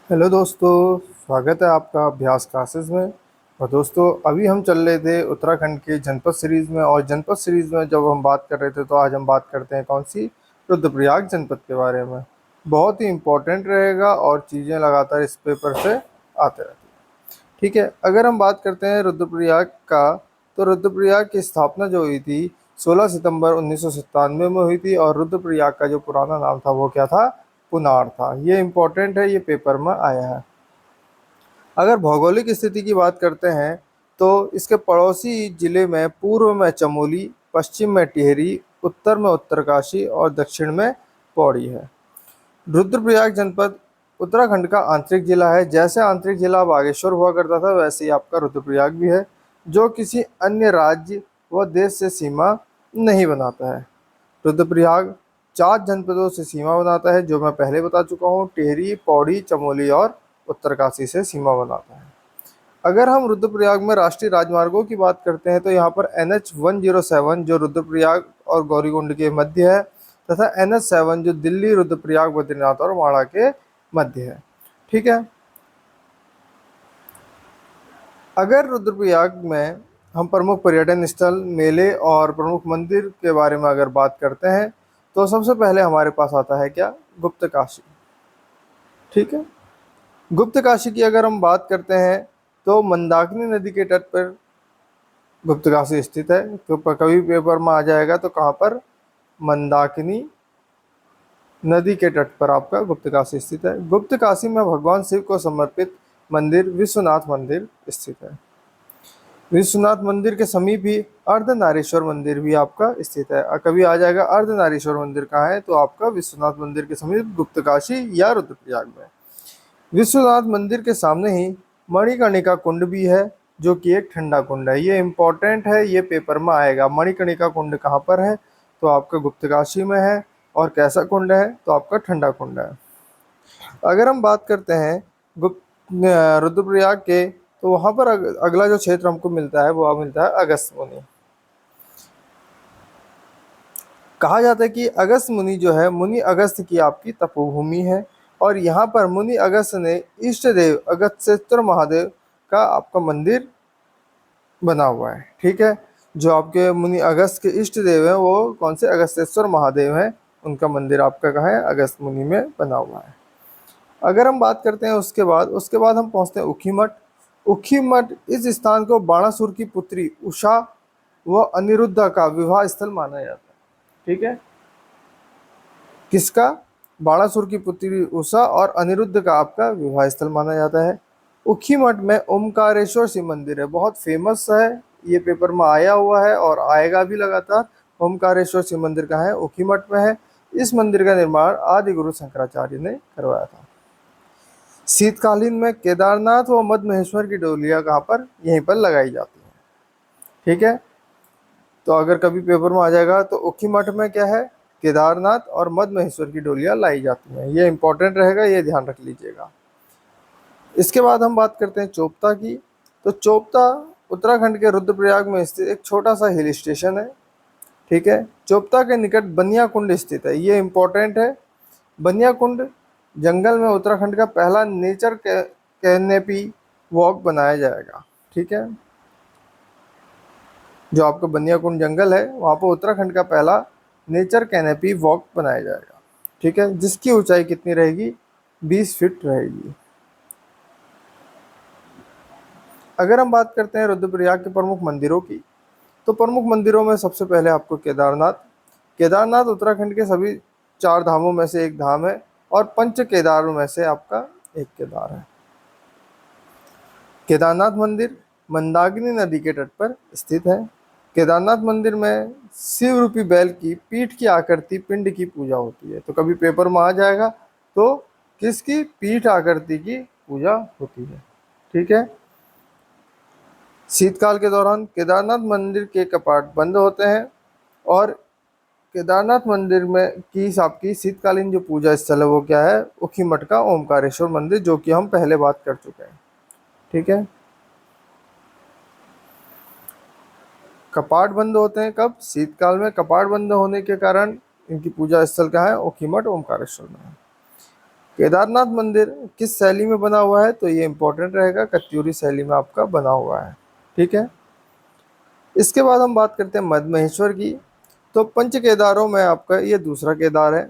Hello दोस्तों, स्वागत है आपका अभ्यास क्लासेस में। और दोस्तों, अभी हम चल रहे थे उत्तराखंड के जनपद सीरीज़ में। और जनपद सीरीज़ में जब हम बात कर रहे थे तो आज हम बात करते हैं कौन सी, रुद्रप्रयाग जनपद के बारे में। बहुत ही इम्पोर्टेंट रहेगा और चीज़ें लगातार इस पेपर से आते रहती हैं। ठीक है, अगर हम बात करते हैं रुद्रप्रयाग का, तो रुद्रप्रयाग की स्थापना जो हुई थी 16 सितंबर 1997 में हुई थी। और रुद्रप्रयाग का जो पुराना नाम था वो क्या था, पुनार था। ये इम्पोर्टेंट है, ये पेपर में आया है। अगर भौगोलिक स्थिति की बात करते हैं तो इसके पड़ोसी जिले में पूर्व में चमोली, पश्चिम में टिहरी, उत्तर में उत्तरकाशी और दक्षिण में पौड़ी है। रुद्रप्रयाग जनपद उत्तराखंड का आंतरिक जिला है। जैसे आंतरिक जिला बागेश्वर हुआ करता था, वैसे ही आपका रुद्रप्रयाग भी है, जो किसी अन्य राज्य व देश से सीमा नहीं बनाता है। रुद्रप्रयाग 4 जनपदों से सीमा बनाता है, जो मैं पहले बता चुका हूँ। टिहरी, पौड़ी, चमोली और उत्तरकाशी से सीमा बनाता है। अगर हम रुद्रप्रयाग में राष्ट्रीय राजमार्गों की बात करते हैं तो यहाँ पर NH 107 जो रुद्रप्रयाग और गौरीकुंड के मध्य है, तथा NH 7 जो दिल्ली, रुद्रप्रयाग, बद्रीनाथ और माणा के मध्य है। ठीक है, अगर रुद्रप्रयाग में हम प्रमुख पर्यटन स्थल, मेले और प्रमुख मंदिर के बारे में अगर बात करते हैं तो सबसे पहले हमारे पास आता है क्या, गुप्त काशी। ठीक है, गुप्त काशी की अगर हम बात करते हैं तो मंदाकिनी नदी के तट पर गुप्त काशी स्थित है। तो कभी पेपर में आ जाएगा तो कहाँ पर, मंदाकिनी नदी के तट पर आपका गुप्त काशी स्थित है। गुप्त काशी में भगवान शिव को समर्पित मंदिर विश्वनाथ मंदिर स्थित है। विश्वनाथ मंदिर के समीप ही अर्धनारीश्वर मंदिर भी आपका स्थित है। कभी आ जाएगा अर्धनारीश्वर मंदिर कहाँ है, तो आपका विश्वनाथ मंदिर के समीप गुप्त काशी या रुद्रप्रयाग में। विश्वनाथ मंदिर के सामने ही मणिकर्णिका कुंड भी है, जो कि एक ठंडा कुंड है। ये इम्पोर्टेंट है, ये पेपर में आएगा। मणिकर्णिका कुंड कहाँ पर है, तो आपका गुप्तकाशी में है। और कैसा कुंड है, तो आपका ठंडा कुंड है। अगर हम बात करते हैं गुप्त रुद्रप्रयाग के, तो वहाँ पर अगला जो क्षेत्र हमको मिलता है वो मिलता है अगस्त मुनि। कहा जाता है कि अगस्त मुनि जो है, मुनि अगस्त की आपकी तपोभूमि है। और यहाँ पर मुनि अगस्त ने इष्ट देव अगस्त्येश्वर महादेव का आपका मंदिर बना हुआ है। ठीक है, जो आपके मुनि अगस्त के इष्ट देव हैं वो कौन से, अगस्त्येश्वर महादेव हैं। उनका मंदिर आपका कहाँ है, अगस्त मुनि में बना हुआ है। अगर हम बात करते हैं उसके बाद हम पहुँचते हैं उखी मठ। उखी मठ इस स्थान को बाणासुर की पुत्री उषा व अनिरुद्धा का विवाह स्थल माना जाता है। ठीक है, किसका, बाणासुर की पुत्री उषा और अनिरुद्ध का आपका विवाह स्थल माना जाता है। उखी मठ में ओमकारेश्वर शिव मंदिर है, बहुत फेमस है। ये पेपर में आया हुआ है और आएगा भी लगातार। ओमकारेश्वर शिव मंदिर कहाँ है, उखी मठ में है। इस मंदिर का निर्माण आदि गुरु शंकराचार्य ने करवाया था। शीतकालीन में केदारनाथ व मध्य महेश्वर की डोलियां कहाँ पर, यहीं पर लगाई जाती हैं। ठीक है, तो अगर कभी पेपर में आ जाएगा तो उखी मठ में क्या है, केदारनाथ और मध्य महेश्वर की डोलियां लाई जाती हैं। ये इंपॉर्टेंट रहेगा, ये ध्यान रख लीजिएगा। इसके बाद हम बात करते हैं चोपता की। तो चोपता उत्तराखंड के रुद्रप्रयाग में स्थित एक छोटा सा हिल स्टेशन है। ठीक है, चोपता के निकट बनिया कुंड स्थित है, ये इंपॉर्टेंट है। बनिया कुंड जंगल में उत्तराखंड का पहला नेचर कैनेपी वॉक बनाया जाएगा। ठीक है, जो आपका बनिया कुंड जंगल है वहाँ पर उत्तराखंड का पहला नेचर कैनेपी वॉक बनाया जाएगा। ठीक है, जिसकी ऊंचाई कितनी रहेगी, 20 फीट रहेगी। अगर हम बात करते हैं रुद्रप्रयाग के प्रमुख मंदिरों की, तो प्रमुख मंदिरों में सबसे पहले आपको केदारनाथ। केदारनाथ उत्तराखंड के सभी 4 धामों में से एक धाम है और पंच केदारों में से आपका एक केदार है। केदारनाथ मंदिर मंदाकिनी नदी के तट पर स्थित है। केदारनाथ मंदिर में शिव रूपी बैल की पीठ की आकृति पिंड की पूजा होती है। तो कभी पेपर में आ जाएगा तो किसकी, पीठ आकृति की पूजा होती है। ठीक है, शीतकाल के दौरान केदारनाथ मंदिर के कपाट बंद होते हैं। और केदारनाथ मंदिर में की आपकी शीतकालीन जो पूजा स्थल है वो क्या है, उखी मठ का ओमकारेश्वर मंदिर, जो कि हम पहले बात कर चुके हैं। ठीक है, कपाट बंद होते हैं कब, शीतकाल में। कपाट बंद होने के कारण इनकी पूजा स्थल कहाँ है, उखी मठ ओमकारेश्वर में है। केदारनाथ मंदिर किस शैली में बना हुआ है? तो ये इंपॉर्टेंट रहेगा, कत्यूरी शैली में आपका बना हुआ है। ठीक है। इसके बाद हम बात करते हैं मद महेश्वर की। तो पंच केदारों में आपका ये दूसरा केदार है।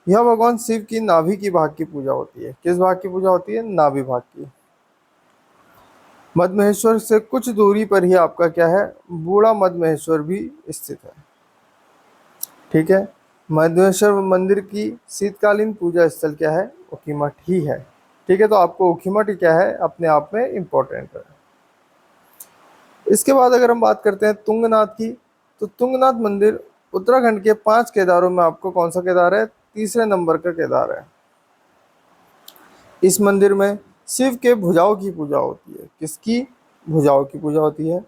यह भगवान शिव की नाभि की भाग की पूजा होती है। किस भाग की पूजा होती है? नाभि भाग की। मद महेश्वर से कुछ दूरी पर ही आपका क्या है? बूढ़ा मद महेश्वर भी स्थित है। ठीक है। मध्वेश्वर मंदिर की शीतकालीन पूजा स्थल क्या है? ऊखीमठ ही है। ठीक है, तो आपको ऊखीमठ क्या है अपने आप में इम्पोर्टेंट है। इसके बाद अगर हम बात करते हैं तुंगनाथ की, तो तुंगनाथ मंदिर उत्तराखंड के 5 केदारों में आपको कौन सा केदार है? तीसरे नंबर का केदार है। इस मंदिर में शिव के भुजाओं की पूजा होती है। किसकी? भुजाओं की पूजा होती है।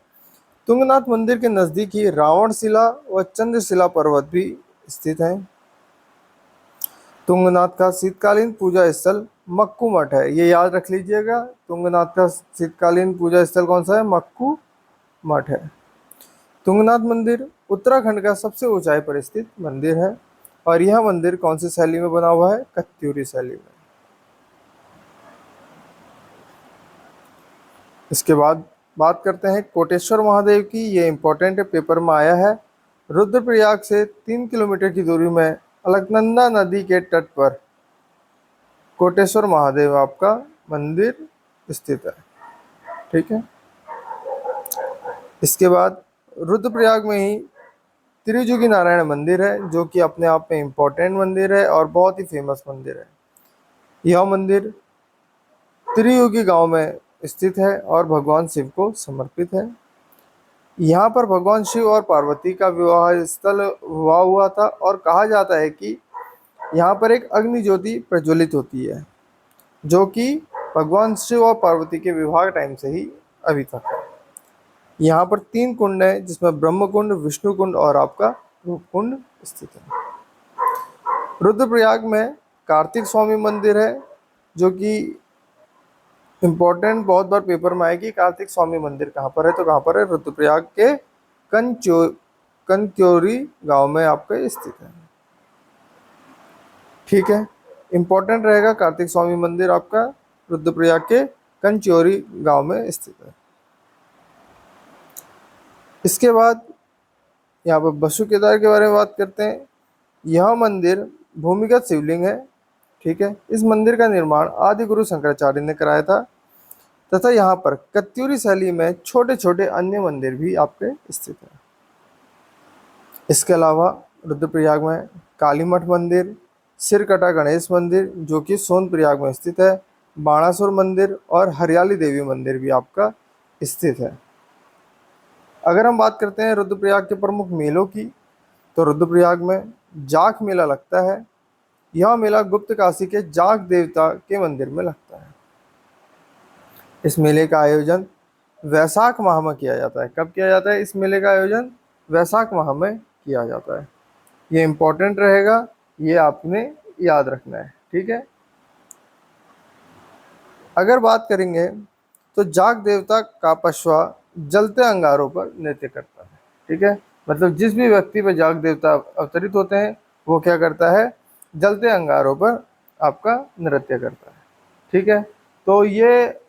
तुंगनाथ मंदिर के नजदीक ही रावणशिला व चंद्रशिला पर्वत भी स्थित है। तुंगनाथ का शीतकालीन पूजा स्थल मक्कू मठ है। ये याद रख लीजिएगा, तुंगनाथ का शीतकालीन पूजा स्थल कौन सा है? मक्कू मठ है। तुंगनाथ मंदिर उत्तराखंड का सबसे ऊंचाई पर स्थित मंदिर है और यह मंदिर कौन सी शैली में बना हुआ है? कत्यूरी शैली में। इसके बाद बात करते हैं कोटेश्वर महादेव की। ये इंपॉर्टेंट है, पेपर में आया है। रुद्रप्रयाग से 3 किलोमीटर की दूरी में अलकनंदा नदी के तट पर कोटेश्वर महादेव आपका मंदिर स्थित है। ठीक है। इसके बाद रुद्रप्रयाग में ही त्रिजुगी नारायण मंदिर है, जो कि अपने आप में इम्पोर्टेंट मंदिर है और बहुत ही फेमस मंदिर है। यह मंदिर त्रियुगी गांव में स्थित है और भगवान शिव को समर्पित है। यहाँ पर भगवान शिव और पार्वती का विवाह स्थल हुआ था और कहा जाता है कि यहाँ पर एक अग्नि ज्योति प्रज्वलित होती है, जो कि भगवान शिव और पार्वती के विवाह टाइम से ही अभी तक है। यहाँ पर 3 कुंड हैं, जिसमें ब्रह्म कुंड, विष्णु कुंड और आपका रूप कुंड स्थित है। रुद्रप्रयाग में कार्तिक स्वामी मंदिर है, जो कि इम्पोर्टेंट, बहुत बार पेपर में आएगी। कार्तिक स्वामी मंदिर कहाँ पर है? तो कहाँ पर है? रुद्रप्रयाग के कनक्योरी गांव में आपका स्थित है। ठीक है, इम्पोर्टेंट रहेगा कार्तिक स्वामी मंदिर आपका रुद्रप्रयाग के कंचोरी गांव में स्थित है। इसके बाद यहाँ पर बसु केदार के बारे में बात करते हैं। यह मंदिर भूमिगत शिवलिंग है। ठीक है। इस मंदिर का निर्माण आदि गुरु शंकराचार्य ने कराया था तथा यहाँ पर कत्यूरी शैली में छोटे छोटे अन्य मंदिर भी आपके स्थित हैं। इसके अलावा रुद्रप्रयाग में काली मठ मंदिर, सिरकटा गणेश मंदिर जो कि सोनप्रयाग में स्थित है, बाणासुर मंदिर और हरियाली देवी मंदिर भी आपका स्थित है। अगर हम बात करते हैं रुद्रप्रयाग के प्रमुख मेलों की, तो रुद्रप्रयाग में जाख मेला लगता है। यह मेला गुप्त काशी के जाख देवता के मंदिर में लगता है। इस मेले का आयोजन वैशाख माह में किया जाता है। कब किया जाता है इस मेले का आयोजन? वैशाख माह में किया जाता है। ये इंपॉर्टेंट रहेगा, ये आपने याद रखना है। ठीक है। अगर बात करेंगे तो जाग देवता का पशुआ जलते अंगारों पर नृत्य करता है। ठीक है, मतलब जिस भी व्यक्ति पर जाग देवता अवतरित होते हैं वो क्या करता है? जलते अंगारों पर आपका नृत्य करता है। ठीक है, तो ये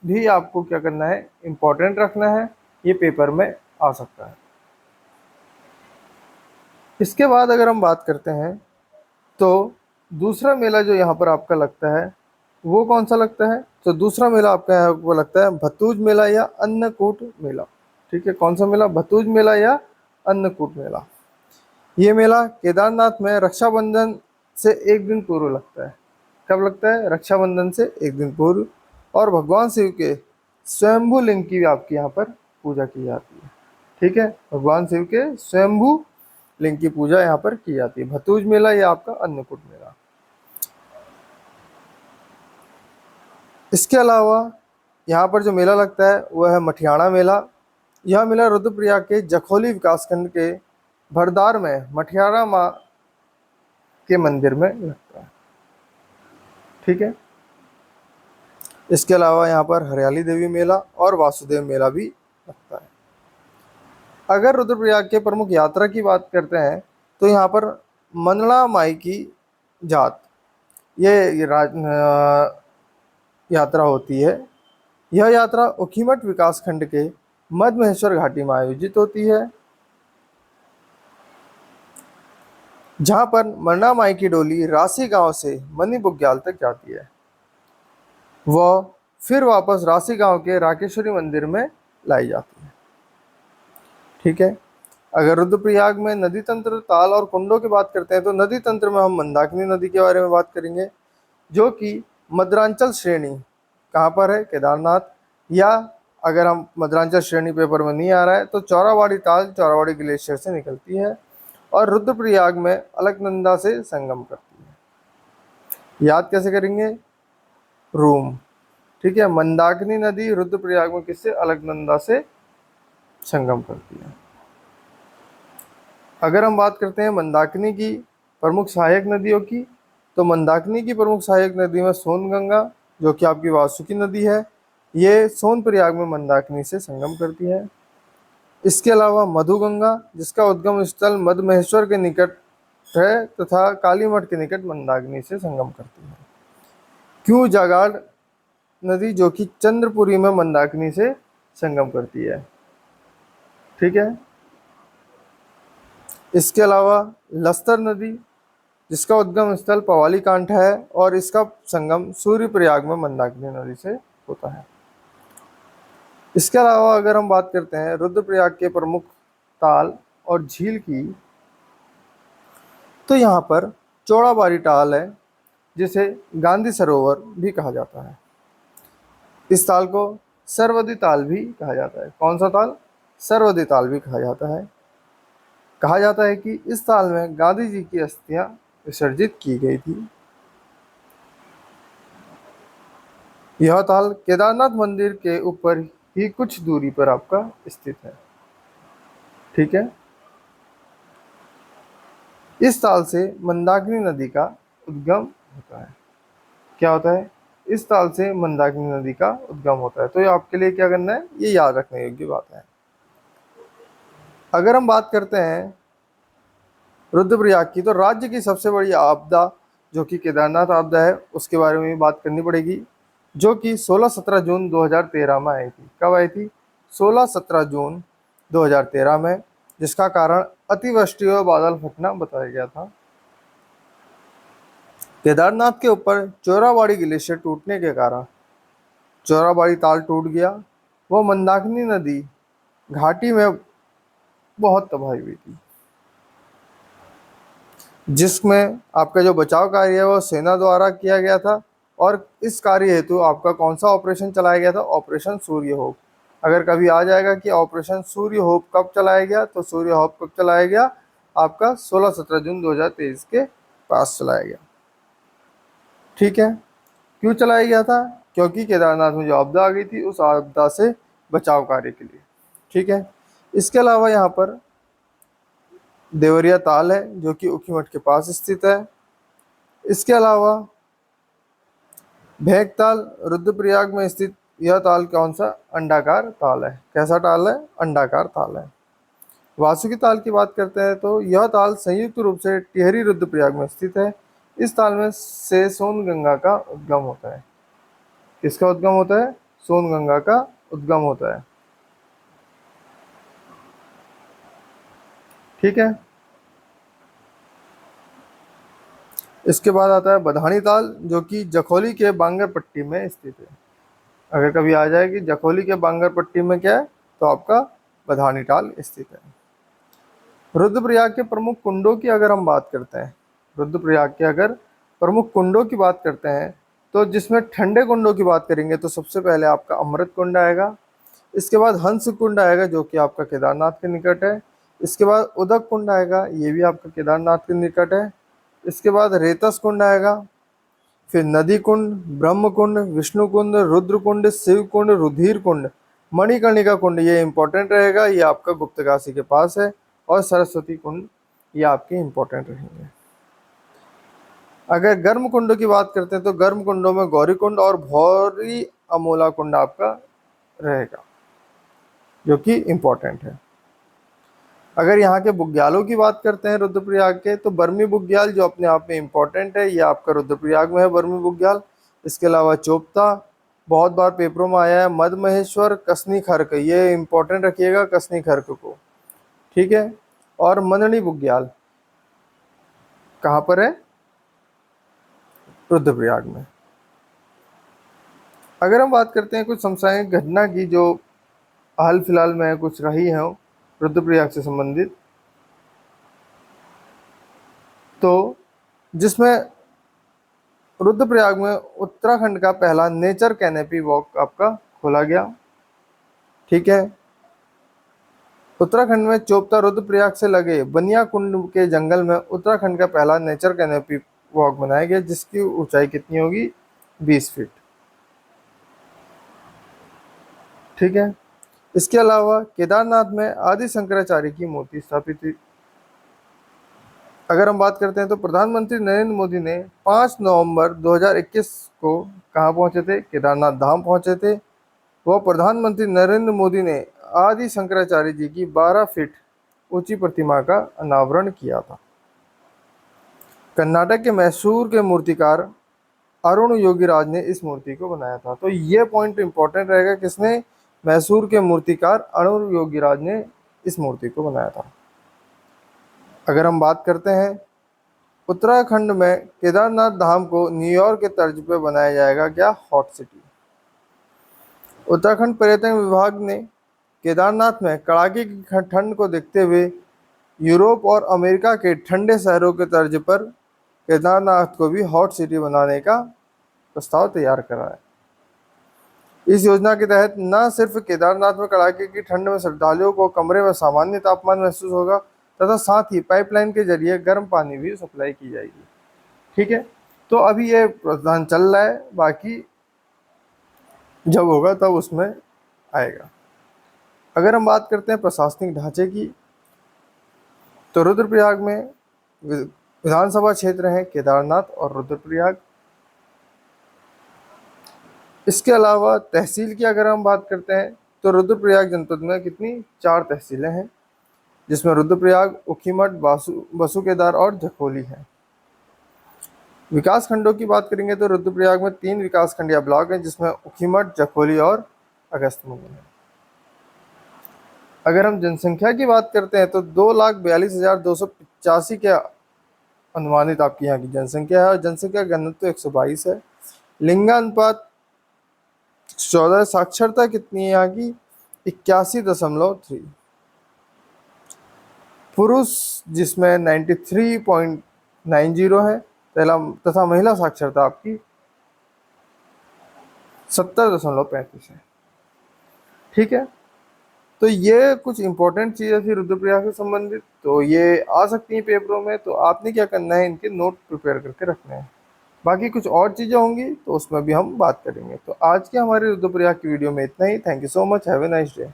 भी आपको क्या करना है? इम्पोर्टेंट रखना है, ये पेपर में आ सकता है। इसके बाद अगर हम बात करते हैं तो दूसरा मेला जो यहाँ पर आपका लगता है वो कौन सा लगता है? तो दूसरा मेला आपका यहाँ वो लगता है भतूज मेला या अन्नकूट मेला। ठीक है, कौन सा मेला? भतूज मेला या अन्नकूट मेला। ये मेला केदारनाथ में रक्षाबंधन से एक दिन पूर्व लगता है। कब लगता है? रक्षाबंधन से एक दिन पूर्व। और भगवान शिव के स्वयंभू लिंग की आपकी यहाँ पर पूजा की जाती है। ठीक है, भगवान शिव के स्वयंभू लिंग की पूजा यहाँ पर की जाती है। भतूज मेला या आपका अन्नकूट मेला। इसके अलावा यहाँ पर जो मेला लगता है वह है मठियाणा मेला। यह मेला रुद्रप्रयाग के जखोली विकासखंड के भरदार में मठियाणा माँ के मंदिर में लगता है। ठीक है। इसके अलावा यहाँ पर हरियाली देवी मेला और वासुदेव मेला भी लगता है। अगर रुद्रप्रयाग के प्रमुख यात्रा की बात करते हैं तो यहाँ पर मंदड़ा माई की जात ये यात्रा होती है। यह यात्रा ऊखीमठ विकासखंड के मध्य महेश्वर घाटी में आयोजित होती है, जहां पर मरना माई की डोली राशि गांव से मनी बुग्याल तक जाती है। वह फिर वापस राशि गांव के राकेश्वरी मंदिर में लाई जाती है। ठीक है। अगर रुद्रप्रयाग में नदी तंत्र, ताल और कुंडों की बात करते हैं तो नदी तंत्र में हम मंदाकिनी नदी के बारे में बात करेंगे, जो कि मध्यांचल श्रेणी कहाँ पर है, केदारनाथ, या अगर हम मध्यांचल श्रेणी पेपर में नहीं आ रहा है तो चौराबाड़ी ताल चौराबाड़ी ग्लेशियर से निकलती है और रुद्रप्रयाग में अलकनंदा से संगम करती है। याद कैसे करेंगे? रूम। ठीक है। मंदाकिनी नदी रुद्रप्रयाग में किससे? अलकनंदा से संगम करती है। अगर हम बात करते हैं मंदाकिनी की प्रमुख सहायक नदियों की, तो मंदाकिनी की प्रमुख सहायक नदी में सोनगंगा, जो कि आपकी वासुकी नदी है, ये सोनप्रयाग में मंदाकिनी से संगम करती है। इसके अलावा मधुगंगा, जिसका उद्गम स्थल मध्य महेश्वर के निकट है तथा कालीमठ के निकट मंदाकिनी से संगम करती है। क्यों जागाड़ नदी, जो कि चंद्रपुरी में मंदाकिनी से संगम करती है। ठीक है। इसके अलावा लस्तर नदी, जिसका उद्गम स्थल पवाली कांठ है और इसका संगम सूर्यप्रयाग में मंदाकिनी नदी से होता है। इसके अलावा अगर हम बात करते हैं रुद्रप्रयाग के प्रमुख ताल और झील की, तो यहाँ पर चौड़ाबाड़ी ताल है, जिसे गांधी सरोवर भी कहा जाता है। इस ताल को सरवदी ताल भी कहा जाता है। कौन सा ताल? सरवदी ताल भी कहा जाता है। कहा जाता है कि इस ताल में गांधी जी की अस्थियां विसर्जित की गई थी। यह ताल केदारनाथ मंदिर के ऊपर ही कुछ दूरी पर आपका स्थित है। ठीक है। इस ताल से मंदाकिनी नदी का उद्गम होता है। क्या होता है? इस ताल से मंदाकिनी नदी का उद्गम होता है। तो ये आपके लिए क्या करना है, ये याद रखने योग्य बात है। अगर हम बात करते हैं रुद्रप्रयाग की, तो राज्य की सबसे बड़ी आपदा जो कि केदारनाथ आपदा है, उसके बारे में भी बात करनी पड़ेगी, जो कि 16-17 जून 2013 में आई थी। कब आई थी? 16-17 जून 2013 में, जिसका कारण अतिवृष्टि और बादल फटना बताया गया था। केदारनाथ के ऊपर चौराबाड़ी ग्लेशियर टूटने के कारण चौराबाड़ी ताल टूट गया। वो मंदाकिनी नदी घाटी में बहुत तबाही हुई थी, जिसमें आपका जो बचाव कार्य है वो सेना द्वारा किया गया था। और इस कार्य हेतु आपका कौन सा ऑपरेशन चलाया गया था? ऑपरेशन सूर्य होप। अगर कभी आ जाएगा कि ऑपरेशन सूर्य होप कब चलाया गया, तो सूर्य होप कब चलाया गया? आपका 16-17 जून 2023 के पास चलाया गया। ठीक है। क्यों चलाया गया था? क्योंकि केदारनाथ में जो आपदा आ गई थी, उस आपदा से बचाव कार्य के लिए। ठीक है। इसके अलावा यहाँ पर देवरिया ताल है, जो कि ऊखीमठ के पास स्थित है। इसके अलावा भेकताल रुद्रप्रयाग में स्थित यह ताल कौन सा? अंडाकार ताल है। कैसा ताल है? अंडाकार ताल है। वासुकी ताल की बात करते हैं तो यह ताल संयुक्त रूप से टिहरी रुद्रप्रयाग में स्थित है। इस ताल में से सोनगंगा का उद्गम होता है। किसका उद्गम होता है? सोनगंगा का उद्गम होता है। ठीक है। इसके बाद आता है बधानी ताल, जो कि जखौली के बांगर पट्टी में स्थित है। अगर कभी आ जाए कि जखौली के बांगर पट्टी में क्या है, तो आपका बधानी ताल स्थित है। रुद्रप्रयाग के प्रमुख कुंडों की अगर हम बात करते हैं, रुद्रप्रयाग के अगर प्रमुख कुंडों की बात करते हैं, तो जिसमें ठंडे कुंडों की बात करेंगे तो सबसे पहले आपका अमृत कुंड आएगा। इसके बाद हंस कुंड आएगा, जो कि आपका केदारनाथ के निकट है। इसके बाद उदक कुंड आएगा, ये भी आपका केदारनाथ के निकट है। इसके बाद रेतस कुंड आएगा, फिर नदी कुंड, ब्रह्म कुंड, विष्णु कुंड, रुद्र कुंड, शिव कुंड, रुधिर कुंड, मणिकर्णिका कुंड, ये इंपॉर्टेंट रहेगा, ये आपका गुप्तकाशी के पास है। और सरस्वती कुंड, ये आपके इंपॉर्टेंट रहेंगे। अगर गर्म कुंडों की बात करते हैं तो गर्म कुंडों में गौरी कुंड और भौरी अमोला कुंड आपका रहेगा, जो कि इंपॉर्टेंट है। अगर यहाँ के बुग्यालों की बात करते हैं रुद्रप्रयाग के, तो बर्मी बुग्याल जो अपने आप में इम्पोर्टेंट है, ये आपका रुद्रप्रयाग में है बर्मी बुग्याल। इसके अलावा चोपता बहुत बार पेपरों में आया है, मद महेश्वर, कसनी खर्क, ये इम्पोर्टेंट रखिएगा कसनी खर्क को, ठीक है। और मंदनी बुग्याल कहाँ पर है? रुद्रप्रयाग में। अगर हम बात करते हैं कुछ समसामयिक घटना की जो हाल फिलहाल में कुछ रही है रुद्रप्रयाग से संबंधित, तो जिसमें रुद्रप्रयाग में उत्तराखंड का पहला नेचर कैनेपी वॉक आपका खोला गया, ठीक है। उत्तराखंड में चोपता रुद्रप्रयाग से लगे बनिया कुंड के जंगल में उत्तराखंड का पहला नेचर कैनेपी वॉक बनाया गया, जिसकी ऊंचाई कितनी होगी? 20 फीट, ठीक है। इसके अलावा केदारनाथ में आदि शंकराचार्य की मूर्ति स्थापित हुई। अगर हम बात करते हैं तो प्रधानमंत्री नरेंद्र मोदी ने 5 नवंबर 2021 को कहाँ पहुंचे थे? केदारनाथ धाम पहुंचे थे। वह प्रधानमंत्री नरेंद्र मोदी ने आदि शंकराचार्य जी की 12 फीट ऊंची प्रतिमा का अनावरण किया था। कर्नाटक के मैसूर के मूर्तिकार अरुण योगीराज ने इस मूर्ति को बनाया था। तो ये पॉइंट इंपॉर्टेंट रहेगा, किसने? मैसूर के मूर्तिकार अरुण योगीराज ने इस मूर्ति को बनाया था। अगर हम बात करते हैं उत्तराखंड में केदारनाथ धाम को न्यूयॉर्क के तर्ज पे बनाया जाएगा, क्या? Hot city. उत्तराखंड पर्यटन विभाग ने केदारनाथ में कड़ाके की ठंड को देखते हुए यूरोप और अमेरिका के ठंडे शहरों के तर्ज पर केदारनाथ को भी हॉट सिटी बनाने का प्रस्ताव तैयार करा है। इस योजना के तहत न सिर्फ केदारनाथ में कड़ाके की ठंड में श्रद्धालुओं को कमरे में सामान्य तापमान महसूस होगा, तथा साथ ही पाइपलाइन के जरिए गर्म पानी भी सप्लाई की जाएगी, ठीक है। तो अभी ये प्रावधान चल रहा है, बाकी जब होगा तब उसमें आएगा। अगर हम बात करते हैं प्रशासनिक ढांचे की, तो रुद्रप्रयाग में विधानसभा क्षेत्र हैं केदारनाथ और रुद्रप्रयाग। इसके अलावा तहसील की अगर हम बात करते हैं तो रुद्रप्रयाग जनपद में कितनी? 4 तहसीलें हैं, जिसमें रुद्रप्रयाग, ऊखीमठ, बसुकेदार और जखोली है। विकास खंडों की बात करेंगे तो रुद्रप्रयाग में 3 विकास खंड या ब्लॉक हैं, जिसमें ऊखीमठ, जखोली और अगस्त्यमुनि है। अगर हम जनसंख्या की बात करते हैं तो 2,42,285 के अनुमानित आपकी यहाँ की जनसंख्या है, और जनसंख्या घनत्व 122 है। लिंगानुपात 14, साक्षरता कितनी है यहाँ की? 81.3। पुरुष जिसमें 93.90 है, तथा महिला साक्षरता आपकी 70.35 है, ठीक है। तो ये कुछ इंपॉर्टेंट चीज़ें थी रुद्रप्रयाग से संबंधित, तो ये आ सकती हैं पेपरों में, तो आपने क्या करना है, इनके नोट प्रिपेयर करके रखने हैं। बाकी कुछ और चीज़ें होंगी तो उसमें भी हम बात करेंगे। तो आज के हमारे रुद्रप्रयाग की वीडियो में इतना ही। Thank you so much, have a nice day.